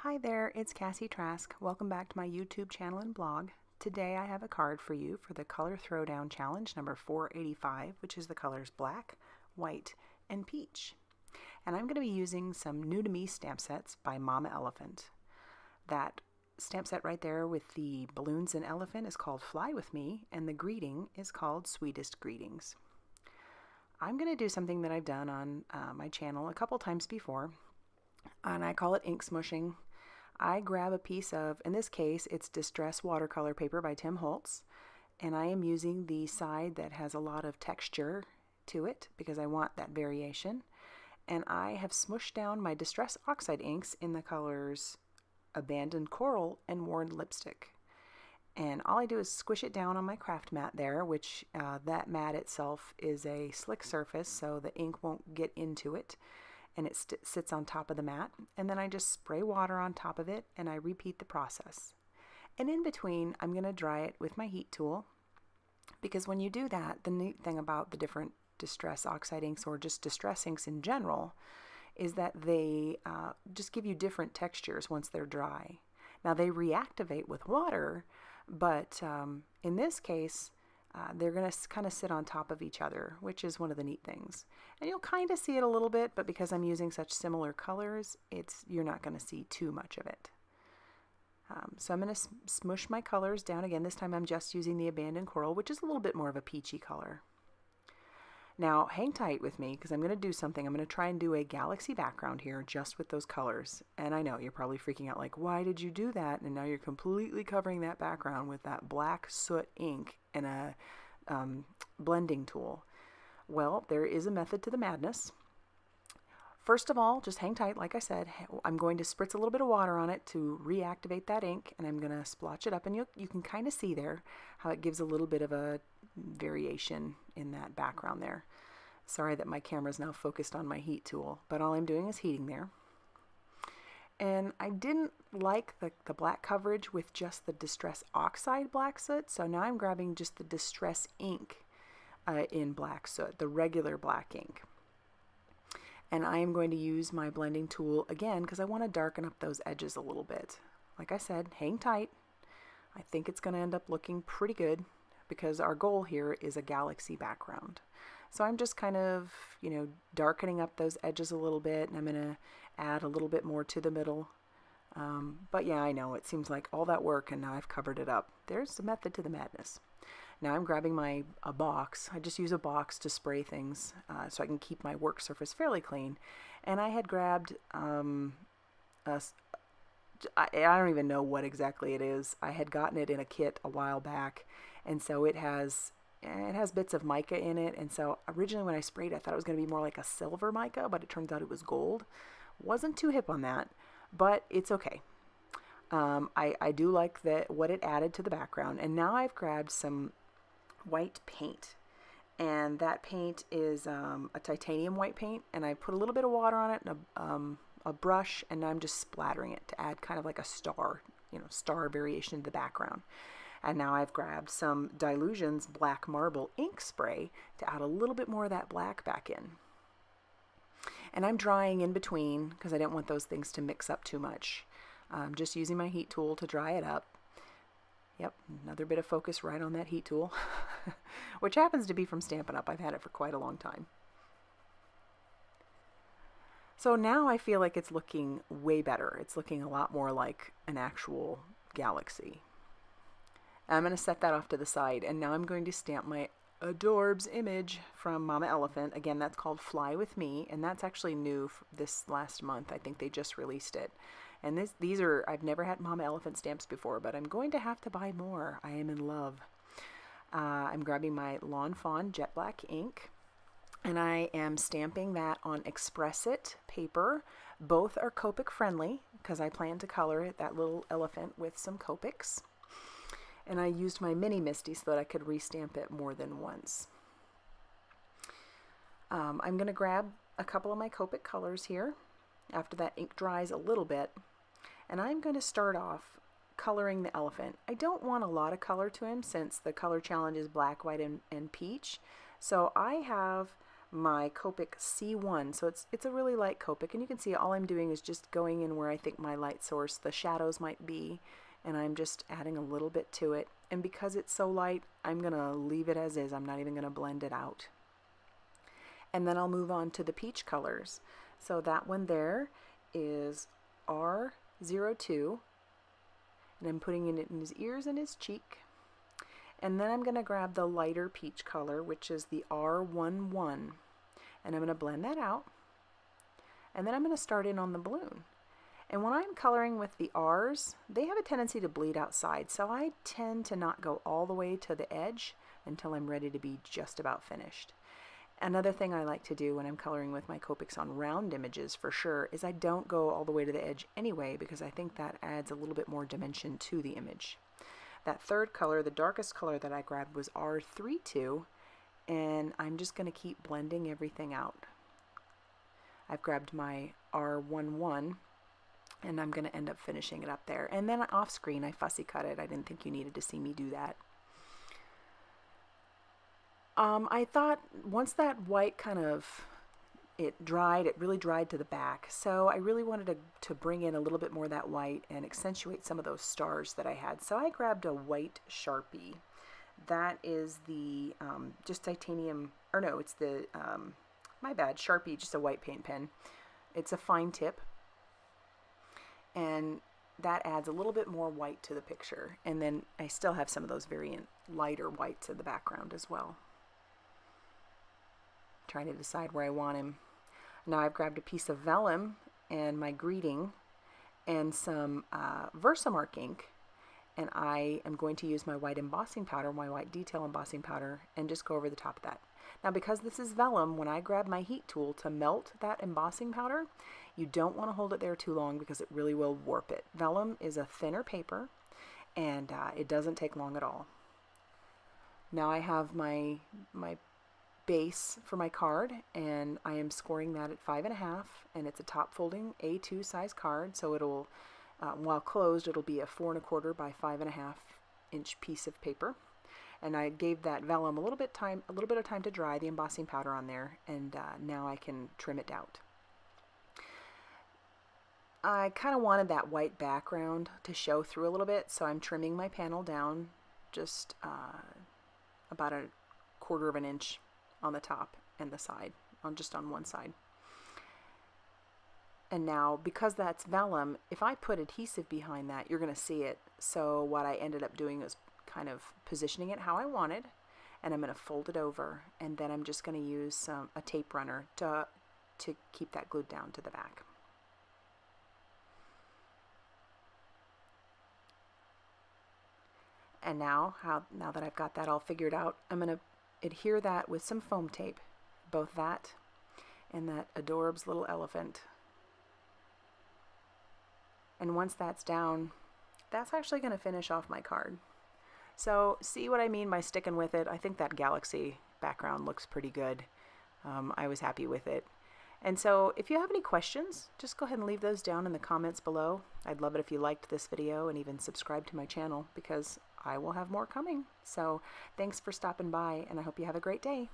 Hi there, it's Cassie Trask. Welcome back to my YouTube channel and blog. Today I have a card for you for the Color Throwdown Challenge number 485, which is the colors black, white, and peach. And I'm going to be using some new to me stamp sets by Mama Elephant. That stamp set right there with the balloons and elephant is called Fly With Me, and the greeting is called Sweetest Greetings. I'm going to do something that I've done on my channel a couple times before, and I call it ink smushing. I grab a piece of, in this case, it's Distress Watercolor paper by Tim Holtz, and I am using the side that has a lot of texture to it because I want that variation. And I have smushed down my Distress Oxide inks in the colors Abandoned Coral and Worn Lipstick. And all I do is squish it down on my craft mat there, which that mat itself is a slick surface, so the ink won't get into it. And it sits on top of the mat, and then I just spray water on top of it and I repeat the process. And in between I'm going to dry it with my heat tool, because when you do that, the neat thing about the different Distress Oxide inks or just Distress inks in general is that they just give you different textures once they're dry. Now they reactivate with water, but in this case they're going to kind of sit on top of each other, which is one of the neat things. And you'll kind of see it a little bit, but because I'm using such similar colors, you're not going to see too much of it. So I'm going to smush my colors down again. This time I'm just using the Abandoned Coral, which is a little bit more of a peachy color. Now hang tight with me because I'm going to do something. I'm going to try and do a galaxy background here just with those colors. And I know you're probably freaking out like, why did you do that? And now you're completely covering that background with that black soot ink and a blending tool. Well, there is a method to the madness. First of all, just hang tight. Like I said, I'm going to spritz a little bit of water on it to reactivate that ink, and I'm going to splotch it up, and you can kind of see there how it gives a little bit of a variation in that background there. Sorry that my camera's now focused on my heat tool, but all I'm doing is heating there. And I didn't like the black coverage with just the Distress Oxide black soot, so now I'm grabbing just the Distress ink in black soot, the regular black ink. And I am going to use my blending tool again because I want to darken up those edges a little bit. Like I said, hang tight. I think it's going to end up looking pretty good because our goal here is a galaxy background. So I'm just kind of, darkening up those edges a little bit, and I'm going to add a little bit more to the middle. But yeah, I know, it seems like all that work and now I've covered it up. There's a method to the madness. Now I'm grabbing a box. I just use a box to spray things so I can keep my work surface fairly clean. And I had grabbed, I don't even know what exactly it is. I had gotten it in a kit a while back, and so it has bits of mica in it. And so originally when I sprayed I thought it was going to be more like a silver mica, but it turns out it was gold. Wasn't too hip on that, but it's okay. I do like what it added to the background. And now I've grabbed some white paint, and that paint is a titanium white paint, and I put a little bit of water on it and a brush, and I'm just splattering it to add kind of like a star variation to the background. And now I've grabbed some Dylusions Black Marble Ink Spray to add a little bit more of that black back in. And I'm drying in between because I didn't want those things to mix up too much. I'm just using my heat tool to dry it up. Yep, another bit of focus right on that heat tool, which happens to be from Stampin' Up. I've had it for quite a long time. So now I feel like it's looking way better. It's looking a lot more like an actual galaxy. I'm going to set that off to the side, and now I'm going to stamp my Adorbs image from Mama Elephant. Again, that's called Fly With Me, and that's actually new this last month. I think they just released it. And these are, I've never had Mama Elephant stamps before, but I'm going to have to buy more. I am in love. I'm grabbing my Lawn Fawn Jet Black ink, and I am stamping that on Express It paper. Both are Copic friendly because I plan to color that little elephant with some Copics. And I used my mini Misti so that I could restamp it more than once. I'm going to grab a couple of my Copic colors here after that ink dries a little bit, and I'm going to start off coloring the elephant. I don't want a lot of color to him since the color challenge is black, white, and peach. So I have my Copic C1. So it's a really light Copic, and you can see all I'm doing is just going in where I think my light source, the shadows might be, and I'm just adding a little bit to it. And because it's so light, I'm going to leave it as is. I'm not even going to blend it out. And then I'll move on to the peach colors. So that one there is R02, and I'm putting it in his ears and his cheek. And then I'm going to grab the lighter peach color, which is the R11, and I'm going to blend that out. And then I'm going to start in on the balloon. And when I'm coloring with the R's, they have a tendency to bleed outside, so I tend to not go all the way to the edge until I'm ready to be just about finished. Another thing I like to do when I'm coloring with my Copics on round images, for sure, is I don't go all the way to the edge anyway, because I think that adds a little bit more dimension to the image. That third color, the darkest color that I grabbed, was R32, and I'm just going to keep blending everything out. I've grabbed my R11, and I'm going to end up finishing it up there. And then off screen, I fussy cut it. I didn't think you needed to see me do that. I thought once that white kind of, it really dried to the back. So I really wanted to bring in a little bit more of that white and accentuate some of those stars that I had. So I grabbed a white Sharpie. That is the just titanium, or no, it's the, my bad, Sharpie, just a white paint pen. It's a fine tip. And that adds a little bit more white to the picture. And then I still have some of those variant lighter whites in the background as well. Trying to decide where I want him. Now I've grabbed a piece of vellum and my greeting and some Versamark ink, and I am going to use my white embossing powder, my white detail embossing powder, and just go over the top of that. Now because this is vellum, when I grab my heat tool to melt that embossing powder, you don't want to hold it there too long because it really will warp it. Vellum is a thinner paper, and it doesn't take long at all. Now I have my base for my card, and I am scoring that at 5.5, and it's a top folding A2 size card, so it'll while closed it'll be a 4 1/4 by 5.5 inch piece of paper. And I gave that vellum a little bit of time to dry, the embossing powder on there, and now I can trim it out. I kind of wanted that white background to show through a little bit, so I'm trimming my panel down just about 1/4 inch on the top and the side, just on one side. And now, because that's vellum, if I put adhesive behind that, you're going to see it. So what I ended up doing is kind of positioning it how I wanted, and I'm going to fold it over, and then I'm just going to use a tape runner to keep that glued down to the back. And now that I've got that all figured out, I'm going to adhere that with some foam tape, both that and that adorbs little elephant. And once that's down, that's actually going to finish off my card. So see what I mean by sticking with it? I think that galaxy background looks pretty good. I was happy with it. And so if you have any questions, just go ahead and leave those down in the comments below. I'd love it if you liked this video and even subscribe to my channel, because I will have more coming. So thanks for stopping by, and I hope you have a great day.